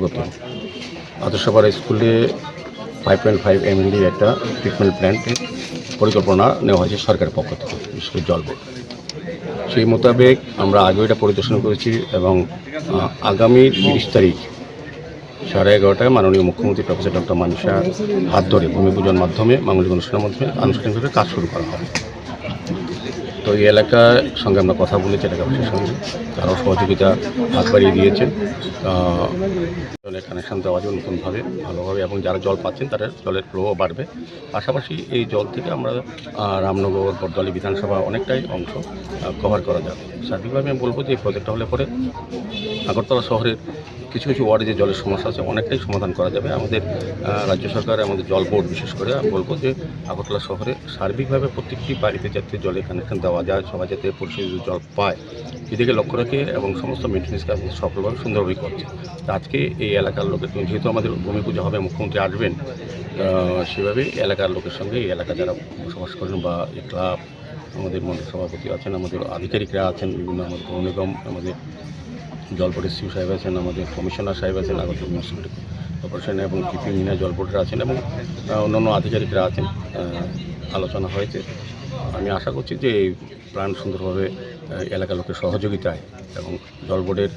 অন্তর্গত আদর্শপাড়া স্কুলে 5.5 ml একটা ট্রিটমেন্ট প্ল্যান্টের পরিকল্পনা নেওয়া হয়েছে সরকারের পক্ষ থেকে, বিশেষ করে জল বোর্ড। সেই মোতাবেক আমরা আগেও এটা পরিদর্শন করেছি এবং আগামী 30 তারিখ 11:30টায় মাননীয় মুখ্যমন্ত্রী প্রফেসর ডক্টর মানিক সাহার হাত ধরে ভূমি পূজনের মাধ্যমে মাঙ্গলিক অনুষ্ঠানের মাধ্যমে আনুষ্ঠানিকভাবে কাজ শুরু করা হবে। তো এই এলাকার সঙ্গে আমরা কথা বলেছি, এলাকাবাসীর সঙ্গে তারাও সহযোগিতা হাত বাড়িয়ে দিয়েছেন জলের কানেকশান দেওয়া যাবে নতুনভাবে ভালোভাবে, এবং যারা জল পাচ্ছেন তারা জলের ফ্লোও বাড়বে। পাশাপাশি এই জল থেকে আমরা রামনগর, বটতলী বিধানসভা অনেকটাই অংশ কভার করা যাবে। সার্বিকভাবে আমি বলবো যে এই প্রজেক্টটা হলে পরে আগরতলা শহরের কিছু কিছু ওয়ার্ডে যে জলের সমস্যা আছে অনেকটাই সমাধান করা যাবে। আমাদের রাজ্য সরকার, আমাদের জল বোর্ড বিশেষ করে আমি বলবো যে আগরতলা শহরে সার্বিকভাবে প্রত্যেকটি বাড়িতে যাতে জলের কানেকশন দেওয়া যায়, সবাই যাতে পরিশোধিত জল পায় এদিকে লক্ষ্য রাখে এবং সমস্ত মেনটেন্যান্স কাজ সফলভাবে সুন্দরভাবে করছে। আজকে এই এলাকার লোকের, যেহেতু আমাদের ভূমি পুজো হবে, মুখ্যমন্ত্রী আসবেন, সেভাবেই এলাকার লোকের সঙ্গে এই এলাকা যারা বসবাস করেন বা এই ক্লাব, আমাদের মন্ডল সভাপতি আছেন, আমাদের আধিকারিকরা আছেন, বিভিন্ন আমাদের পৌর নিগম, আমাদের জল বোর্ডের সিউ সাহেব আছেন, আমাদের কমিশনার সাহেব আছেন, আগরতলা মিউনিসিপ্যালিটি কর্পোরেশন এবং টিপি মিনা জল বোর্ডের আছেন এবং অন্যান্য আধিকারিকরা আছেন। আলোচনা হয়েছে। আমি আশা করছি যে এই প্ল্যান সুন্দরভাবে এলাকার লোকের সহযোগিতায় এবং জল বোর্ডের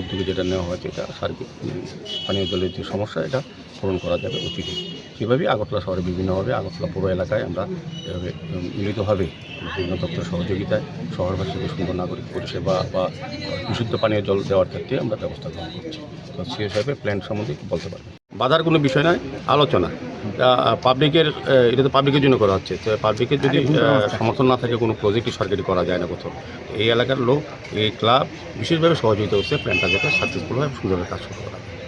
উদ্যোগে যেটা নেওয়া হয়েছে, এটা সার্বিক পানীয় জলের যে সমস্যা এটা পূরণ করা যাবে অচিরেই। সেভাবেই আগরতলা শহরে বিভিন্নভাবে আগরতলা পুরো এলাকায় আমরা এভাবে মিলিতভাবে বিভিন্ন দপ্তরের সহযোগিতায় শহরবাসীকে সুন্দর নাগরিক পরিষেবা বা বিশুদ্ধ পানীয় জল দেওয়ার ক্ষেত্রে আমরা ব্যবস্থা গ্রহণ করছি। তো সেই হিসাবে প্ল্যান সম্বন্ধে বলতে পারবেন। বাধার কোনো বিষয় নয়, আলোচনা। পাবলিকের, এটা তো পাবলিকের জন্য করা হচ্ছে। তো পাবলিকের যদি সমর্থন না থাকে কোনো প্রজেক্টই সরকারি করা যায় না কোথাও। এই এলাকার লোক, এই ক্লাব বিশেষভাবে সহযোগিতা করছে প্ল্যানটা যাতে সাকসেসফুলভাবে সুন্দরভাবে কাজ শুরু করা।